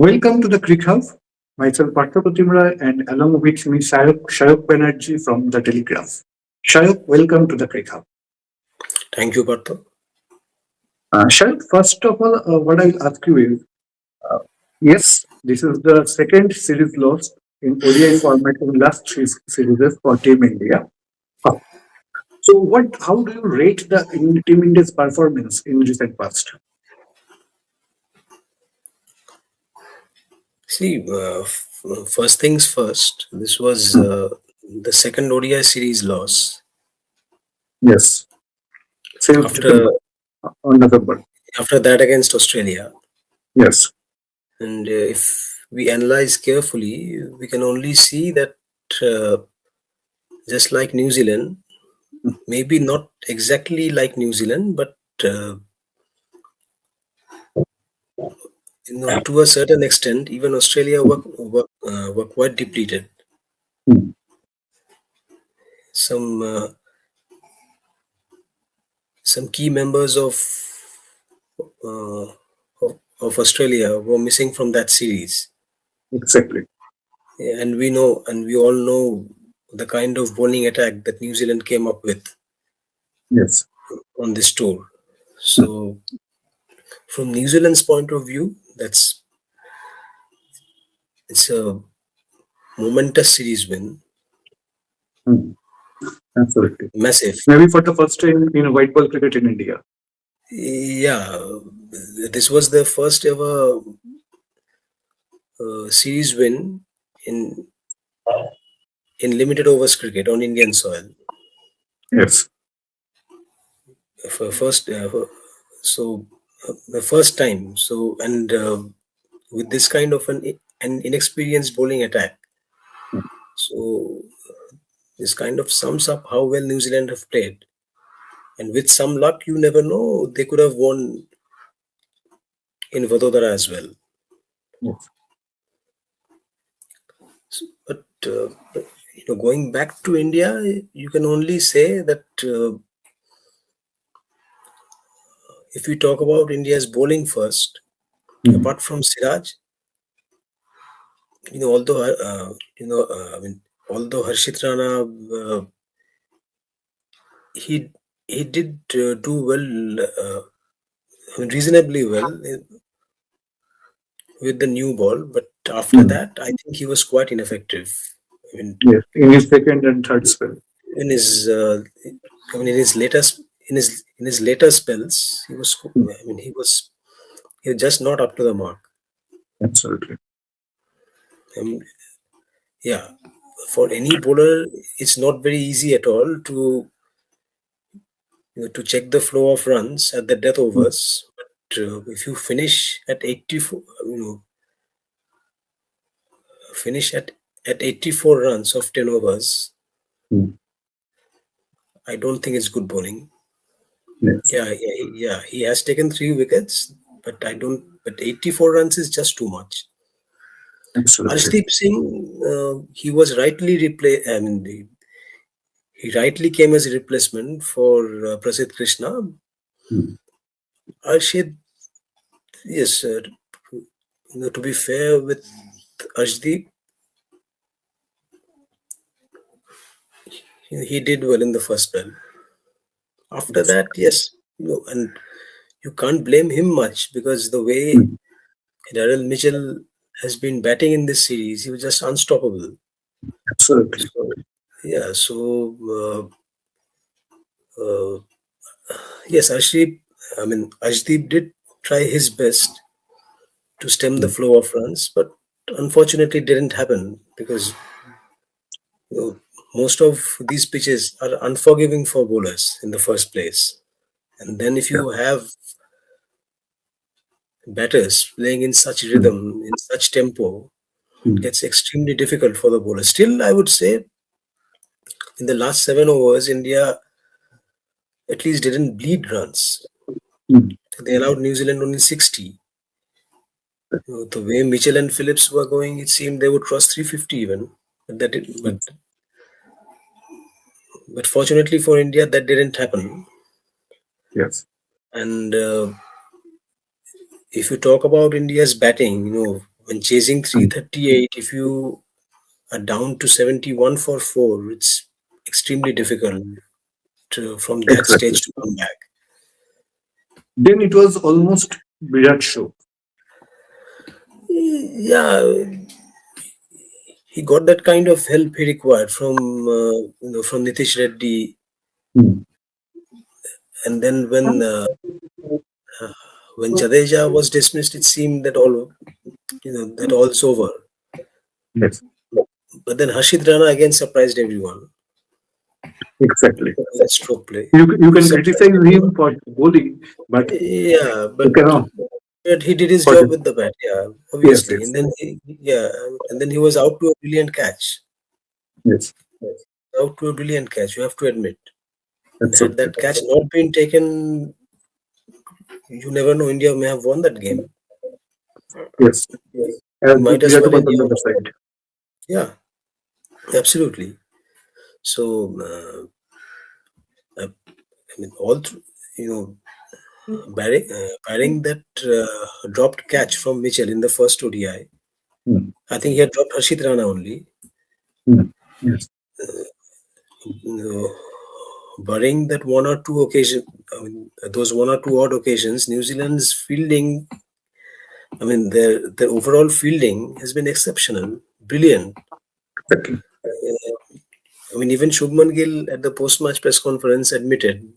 Welcome to the Creek House. Myself Partha Pratimra and along with me Shayok Banerjee from the Telegraph. Shayok, welcome to the Creek House. Thank you, Partha. Shayok, first of all, what I'll ask you is, uh, yes, this is the second series lost in ODI format in last three series for Team India. Uh, So, How do you rate the Team India's performance in recent past? See, first things first, this was Hmm. the second ODI series loss. Yes, since After December or November. after that against Australia, Yes. and if we analyze carefully, we can only see that uh, just like New Zealand, maybe not exactly like New Zealand, but to a certain extent, even Australia were quite depleted. Hmm. Some some key members uh, of Australia were missing from that series. Exactly. Yeah, and we all know the kind of bowling attack that New Zealand came up with Yes. on this tour. Hmm. So, from New Zealand's point of view, it's a momentous series win, Hmm. Absolutely. massive. Maybe for the first time in white ball cricket in India. Yeah, this was their first ever series win in in limited overs cricket on Indian soil. Yes. For first, so the first time. So and with this kind of an inexperienced bowling attack, so this kind of sums up how well New Zealand have played. And with some luck, you never know, they could have won in Vadodara as well. Yes. But going back to India, you can only say that if we talk about India's bowling first, Hmm. apart from Siraj, although I mean, although Harshit Rana, he he did do well, I mean, reasonably well with the new ball, but after Hmm. that, I think he was quite ineffective. I mean, Yes. In his second and third spell. in his, I mean, in his later spells, he was. Hmm. I mean, he was just not up to the mark. Absolutely. I mean, yeah, for any bowler, it's not very easy at all to check the flow of runs at the death Hmm. overs. But if you finish at 84 runs of 10 overs, Hmm. I don't think it's good bowling. Yes. Yeah, he has taken 3 wickets, but I don't. But 84 runs is just too much. Absolutely. Arshdeep Singh, he was rightly replay. I mean, he rightly came as a replacement for Prasidh Krishna. Hmm. Arshid, yes, to be fair with Arshdeep, he did well in the first spell. After Yes. that, yes, and you can't blame him much because the way Hmm. Daryl Mitchell has been batting in this series, he was just unstoppable. Absolutely. So, yeah, so uh, yes, Ashdeep did try his best to stem the Hmm. flow of runs, but unfortunately, it didn't happen because you know, most of these pitches are unforgiving for bowlers in the first place. And then if Yeah. you have batters playing in such Hmm. rhythm, in such tempo, it Hmm. gets extremely difficult for the bowler. Still, I would say in the last 7 overs, India at least didn't bleed runs. Hmm. They allowed New Zealand only 60. The way Mitchell and Phillips were going, it seemed they would cross 350 even. But Yes. but fortunately for India, that didn't happen. Yes. And if you talk about India's batting, when chasing mm, 338, if you are down to 71 for 4, it's extremely difficult from that exactly. stage to come back. Then it was almost Virat show. Yeah, he got that kind of help he required from from Nitish Reddy, Mm. and then when Jadeja was dismissed, it seemed that all's over. Yes, But then Harshit Rana again surprised everyone. exactly. That stroke play You can surprised criticize everyone. him for bowling, but Yeah, you cannot but he did his for job the with the bat. Yeah, yes, obviously, yes, and then he was out to a brilliant catch. yes, Out to a brilliant catch. You have to admit. Had absolutely. that catch not been taken, you never know. India may have won that game. Yes, He as might as Virat well was on the anyhow. other side. Yeah, absolutely. So, I mean, all through, you know, barring that dropped catch from Mitchell in the first ODI, Mm. I think he had dropped Harshit Rana only. Mm. Yes, You know, barring that one or two occasion, I mean, those one or two odd occasions, New Zealand's fielding, I mean, their overall fielding has been exceptional, brilliant. exactly. I mean, even Shubman Gill at the post-match press conference admitted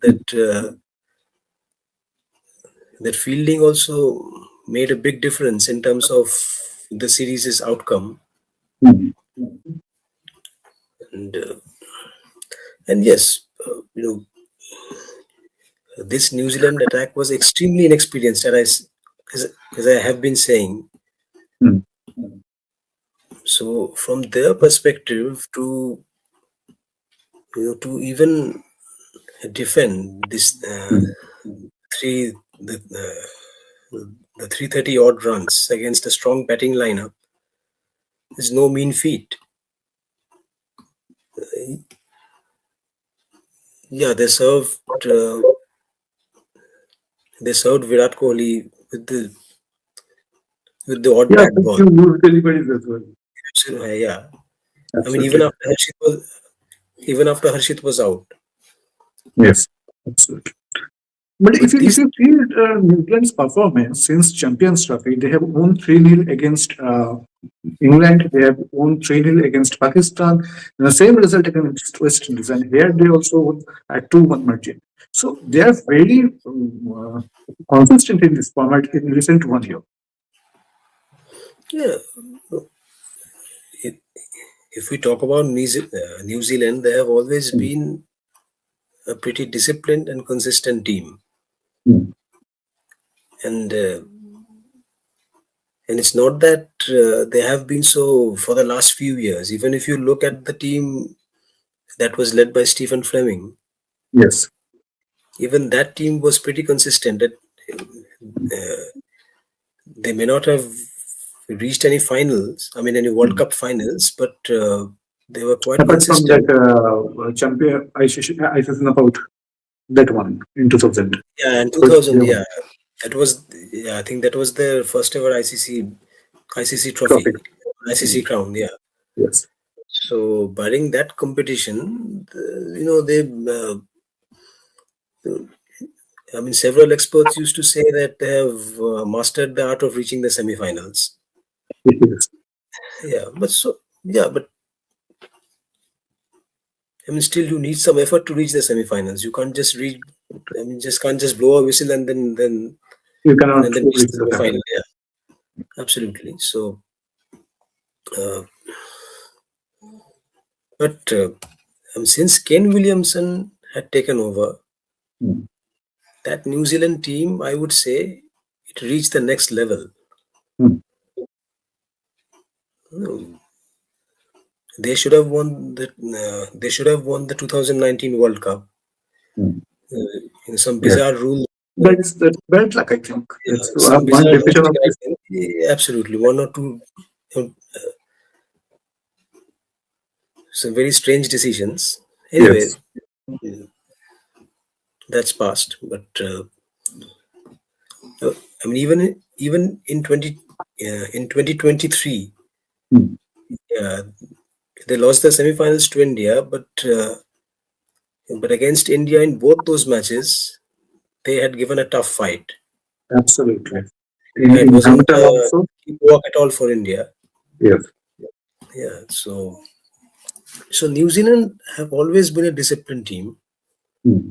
that fielding also made a big difference in terms of the series' outcome. Mm. And yes, this New Zealand attack was extremely inexperienced, as I have been saying. Mm. So, from their perspective, to even defend this Mm. three the 330 odd runs against a strong batting lineup is no mean feat. Yeah, uh, they served Virat Kohli with the odd Yeah, bat but ball. you lose deliveries as well. So, yeah, I mean Absolutely. even after Harshit was out, Yes, absolutely. But but if this you see New Zealand's performance since Champions Trophy, they have won 3-0 against England. They have won 3-0 against Pakistan. And the same result against West Indies. And here they also won at 2-1 margin. So they are very consistent in this format in recent 1 year. yeah, i- if we talk about New Zealand, they have always Mm. been a pretty disciplined and consistent team, Mm. and and it's not that they have been so for the last few years. Even if you look at the team that was led by Stephen Fleming, Yes. even that team was pretty consistent. Uh, they may not have reached any finals, I mean, any World Mm. Cup finals, but they were quite Apart from that consistent. champion ICC knockout, that one in 2000. Yeah, and But 2000, they won yeah, I think that was their first ever ICC trophy. trophy, ICC Mm. crown. Yeah. Yes. So, barring that competition, they, I mean, several experts used to say that they have mastered the art of reaching the semifinals. Yes. Yeah, but I mean, still you need some effort to reach the semifinals. You can't just reach. I mean, just can't just blow a whistle You cannot and then reach reach the the semifinal. semi. Yeah, absolutely. So, uh, but since Ken Williamson had taken over Mm. that New Zealand team, I would say it reached the next level. Mm. Hmm, They should have won the. They should have won the 2019 World Cup. Mm. Some Yes. bizarre rule. That's bad luck, I think. Yeah, That's some one bizarre definition ruling, of I this. think. Yeah, absolutely, one or two. uh, Some very strange decisions. Anyway, Yes. that's past. But I mean, even in 20. in 2023, Hmm. uh, they lost the semifinals to India, but against India in both those matches, they had given a tough fight. Absolutely. Yeah, it In wasn't Hamilton a also. walk at all for India. Yes. Yeah, so New Zealand have always been a disciplined team, Hmm.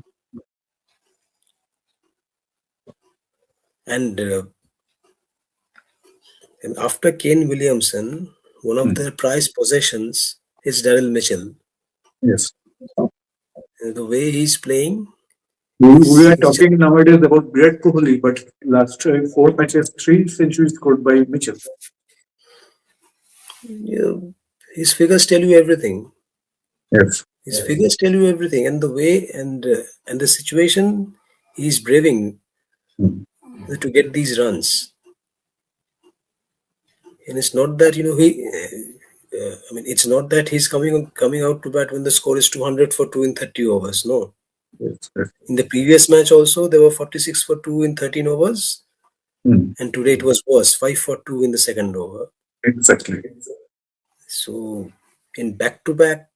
and after Kane Williamson, one of Hmm. their prized possessions is Daryl Mitchell. Yes. And the way he's playing, We are he's just talking nowadays about Virat Kohli, but last 4 matches, 3 centuries scored by Mitchell. you know, his figures tell you everything. Yes. His figures tell you everything, and the way and the situation he's braving Hmm. to get these runs. And it's not that I mean, it's not that he's coming out to bat when the score is 200 for two in 30 overs. No, Yes. Yes. in the previous match also there were 46 for two in 13 overs, Hmm. and today it was worse, 5 for two in the second over. Exactly. So in back-to-back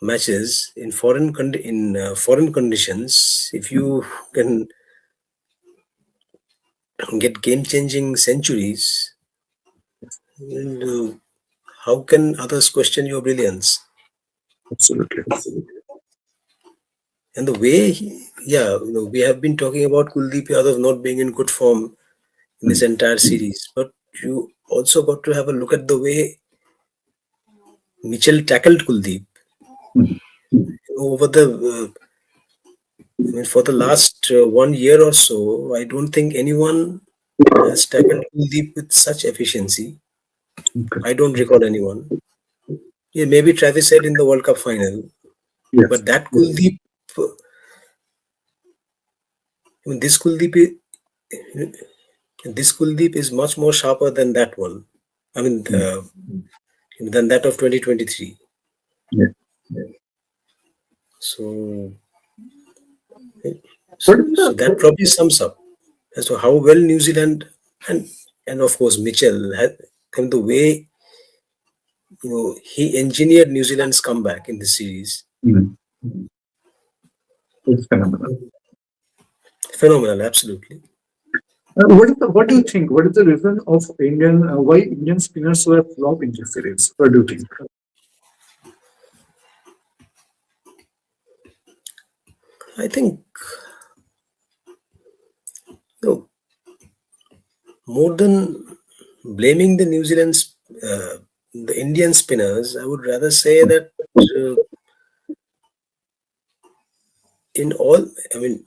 matches in foreign conditions, if you can get game-changing centuries, and, how can others question your brilliance? Absolutely. And the way we have been talking about Kuldeep Yadav not being in good form in Hmm. this entire series, but you also got to have a look at the way Mitchell tackled Kuldeep Hmm. over I mean, for the last 1 year or so. I don't think anyone has tackled Kuldeep with such efficiency. Okay. I don't recall anyone. Yeah, maybe Travis said in the World Cup final, Yes. but that Kuldeep, I mean, this Kuldeep is much more sharper than that one. I mean, Hmm. than that of 2023. Yeah. So, What so, is so that probably sums up as to how well New Zealand and and of course Mitchell had come the way he engineered New Zealand's comeback in the series. Hmm. It's phenomenal. Phenomenal, absolutely. What do you think? What is the reason of why Indian spinners were flop in this series? What do you think? I think you know, more than blaming the Indian spinners, I would rather say that uh, in all, I mean,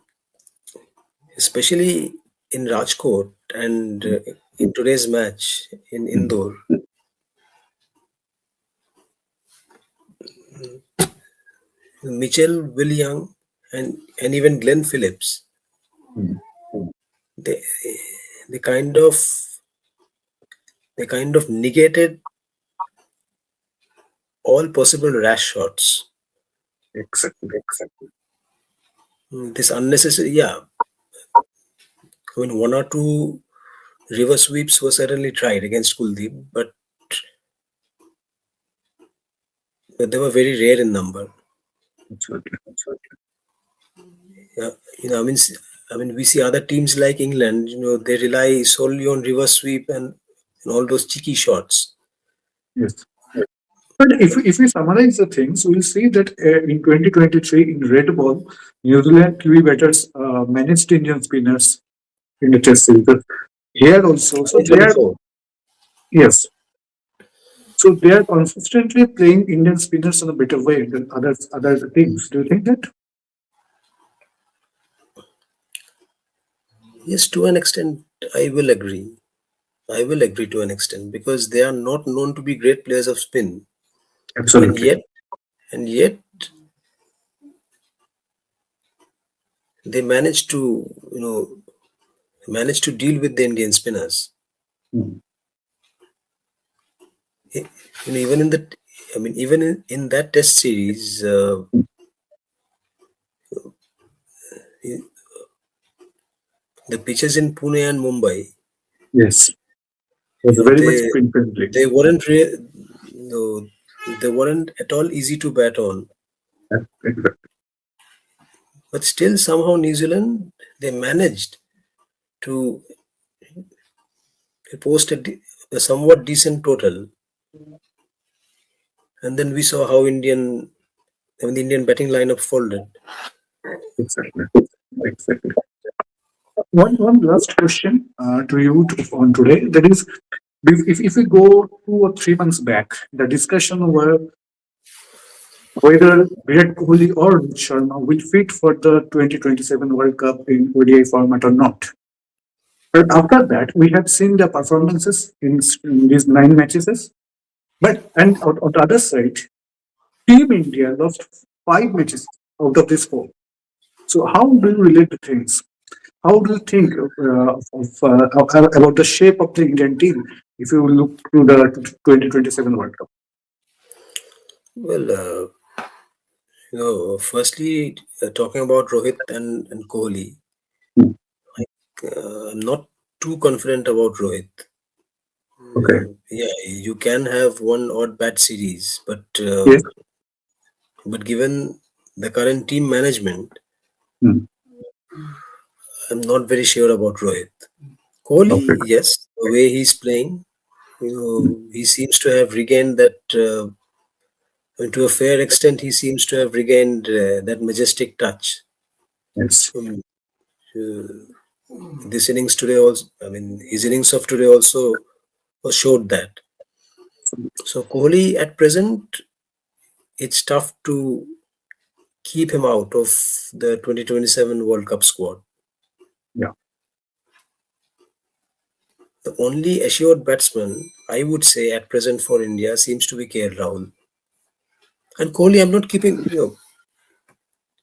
especially in Rajkot and in today's match in Hmm. Indore, Mitchell, Will Young, and even Glenn Phillips, Hmm. they they kind of they kind of negated all possible rash shots. Exactly. This unnecessary, yeah. I mean, one or two reverse sweeps were certainly tried against Kuldeep, but they were very rare in number. Absolutely. Yeah, I mean, we see other teams like England. They rely solely on reverse sweep and all those cheeky shots. Yes. But if we summarize the things, we'll see that in 2023 in red ball, New Zealand QE batters managed Indian spinners in the test series. But here also, so they are 2024. yes, so they are consistently playing Indian spinners in a better way than other teams. Do you think that? Yes, to an extent, I will agree. I will agree to an extent because they are not known to be great players of spin, and Absolutely. yet they manage to deal with the Indian spinners. Mm. Eh, even in that test series, the pitches in Pune and Mumbai, Yes, You was know, very much sprint friendly. they weren't no, they weren't at all easy to bat on. Exactly. But still, somehow New Zealand they managed to post a somewhat decent total, and then we saw how when the Indian batting lineup folded. Exactly. Exactly. One last question to you on today. That is, if we go 2 or 3 months back, the discussion were whether Virat Kohli or Rohit Sharma will fit for the 2027 World Cup in ODI format or not. But after that, we have seen the performances in these 9 matches. But and on the other side, Team India lost 5 matches out of this four. So how do you relate the things? How do you think about the shape of the Indian team if you look to the 2027 World Cup? Well, firstly, talking about Rohit and Kohli, Hmm. I'm not too confident about Rohit. Okay. Yeah, you can have one odd bad series, Yes. but given the current team management, Hmm. I'm not very sure about Rohit. Kohli, Okay. yes, the way he's playing, Hmm. he seems to have regained that. To a fair extent, he seems to have regained that majestic touch. Yes. Um, uh, this innings today also, I mean, his innings of today also showed that. So Kohli at present, it's tough to keep him out of the 2027 World Cup squad. Yeah. The only assured batsman I would say at present for India seems to be KL Rahul. And Kohli, I'm not keeping,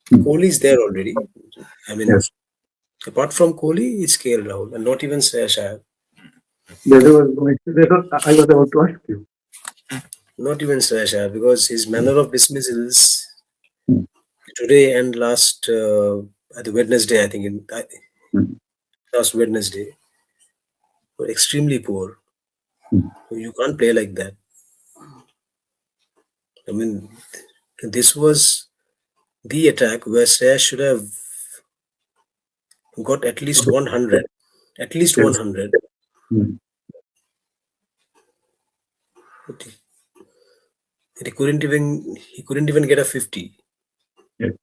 Hmm. Kohli is there already. I mean, Yes. apart from Kohli, it's KL Rahul and not even Sreya Shah. I was about to ask you. Not even Sreya Shah because his manner of dismissals Hmm. today and at the Wednesday, I think, Hmm. last Wednesday, were extremely poor. Hmm. You can't play like that. I mean, this was the attack where Sreya should have got at least 100. At least Yes. 100. Hmm. But he couldn't even get a 50. Yes.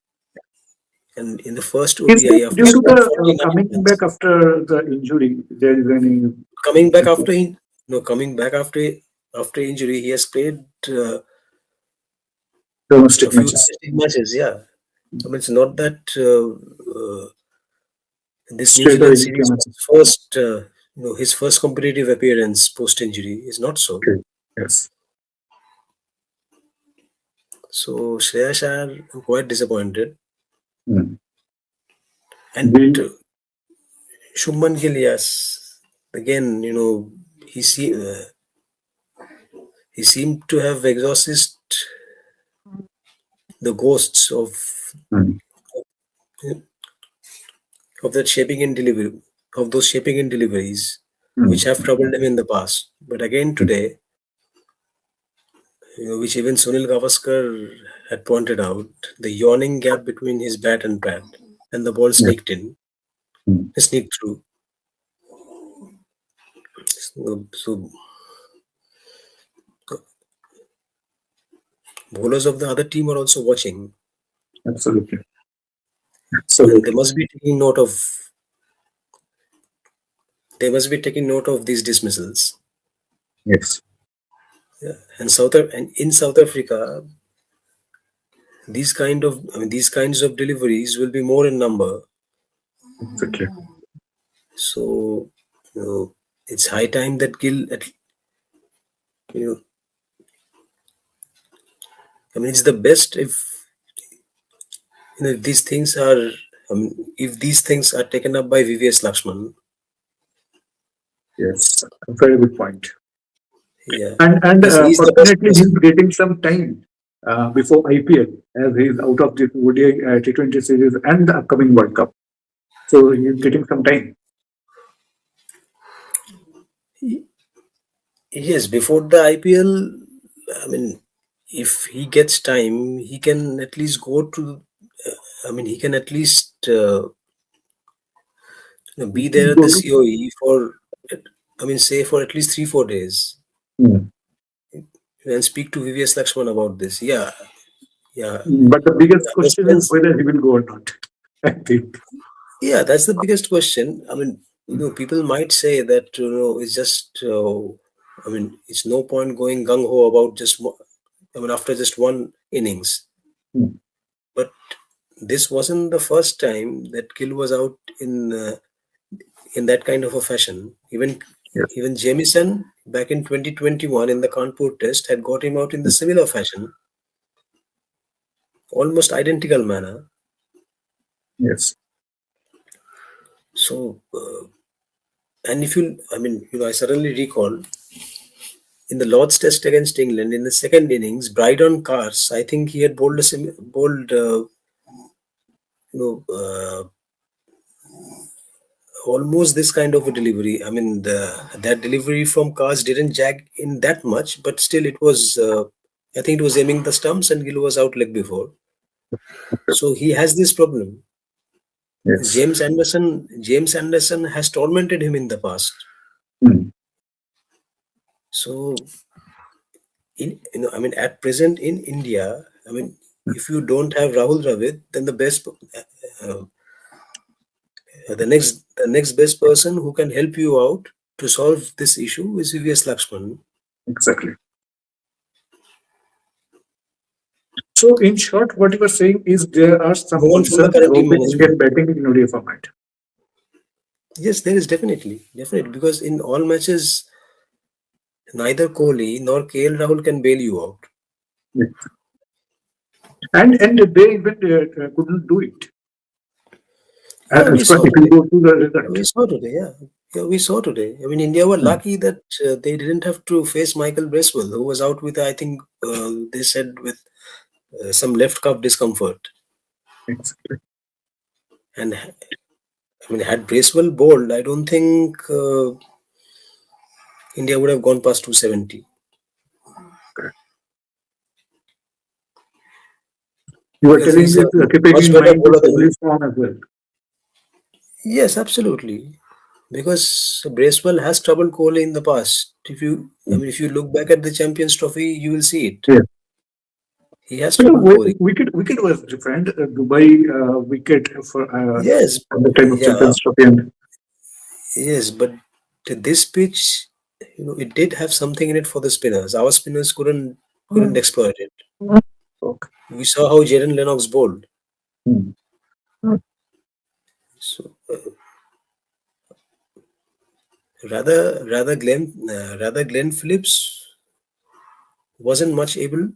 And in the first Is it ODI, after due to the 49 coming runs, back after the injury? There is any coming back after he, no, coming back after injury, he has played a domestic few matches? domestic matches. Yeah, I mean, it's not that this New Straight Zealand away he series came up. was his first competitive appearance post injury is not so. Okay. Yes. So Shreya Shah, I'm quite disappointed. Hmm. And The Shubman Gill, yes, again, he see, he seemed to have exhausted the ghosts hmm. of that shaping and delivery of those shaping and deliveries, Hmm. which have troubled him in the past. But again Hmm. today, which even Sunil Gavaskar had pointed out, the yawning gap between his bat and pad, and the ball Yes. Hmm. sneaked through. So bowlers of the other team are also watching, Absolutely. and they Absolutely. must be taking note of these dismissals. Yes. Yeah. And in South Africa, these kinds of deliveries will be more in number. Exactly. So it's high time that you know, I mean, it's the best if these things are. If these things are taken up by VVS Lakshman, Yes. A very good point. yeah, And he's the best fortunately, he's person. getting some time before IPL as he's out of this ODI T20 series and the upcoming World Cup. So he's getting some time. Y- Yes, before the IPL, I mean, if he gets time, he can at least go to. He can at least be there at Go the to. COE for, say for at least 3 4 days Hmm. and speak to VVS Lakshman about this. Yeah, yeah. But the biggest The question is sense, whether he will go or not. I think. yeah, that's the biggest question. People might say that it's just. It's no point going gung ho about just. After just one innings, Hmm. but this wasn't the first time that Gill was out in that kind of a fashion. Yes, Even Jamieson back in 2021 in the Kanpur Test had got him out in the similar fashion, almost identical manner. yes, So, and if you, I suddenly recall in the Lord's Test against England in the second innings, Brydon Cars, I think he had bowled, you know, uh, almost this kind of a delivery. That delivery from Cars didn't jag in that much, but still it was. I think it was aiming the stumps, and Gill was out leg before. So he has this problem. yes. James Anderson has tormented him in the past. Hmm. So at present in India, if you don't have Rahul Dravid, then the next best person who can help you out to solve this issue is VVS Lakshman. Exactly. So, in short, what you are saying is there are some No one from the concerns current about team the Indian management. batting in ODI format. Yes, there is definitely because in all matches, neither Kohli nor KL Rahul can bail you out. Yes. And they even couldn't do it. Yeah, we As far saw if you today. go to the result. We saw today, yeah. Yeah, we saw today. India were Hmm. lucky that they didn't have to face Michael Bracewell, who was out with, I think, they said, with some left calf discomfort. Exactly. And had Bracewell bowled, I don't think India would have gone past 270. Correct. You were Because telling he's a this, keeping much in better mind the bowler than. Kohli's form as well. Yes, absolutely. Because Bracewell has troubled Kohli in the past. Hmm. If you look back at the Champions Trophy, you will see it. Yes. He has But the troubled Kohli. wicket was different. Dubai wicket for Yes, at the time of yeah, Champions Trophy. And yes, but this pitch, it did have something in it for the spinners. Our spinners couldn't exploit it. okay. We saw how Jaden Lennox bowled. Hmm. So rather Glenn Phillips wasn't much able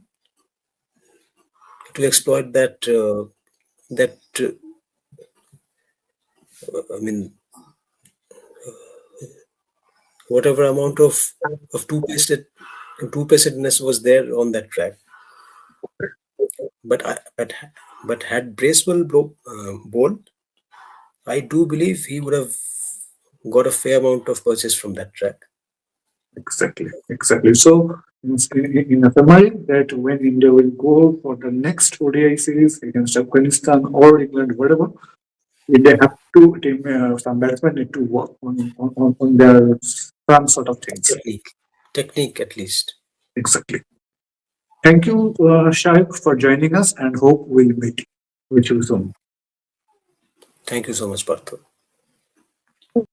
to exploit that. I mean, whatever amount of two-pacedness was there on that track. But had Bracewell bowled, I do believe he would have got a fair amount of purchase from that track. Exactly, exactly. So, in a summary, that when India will go for the next ODI series against Afghanistan or England, whatever, they have to some batsmen need to work on their some sort of things. Technique at least. Exactly. Thank you, Shaikh, for joining us, and hope we'll meet with you soon. Thank you so much, Partho.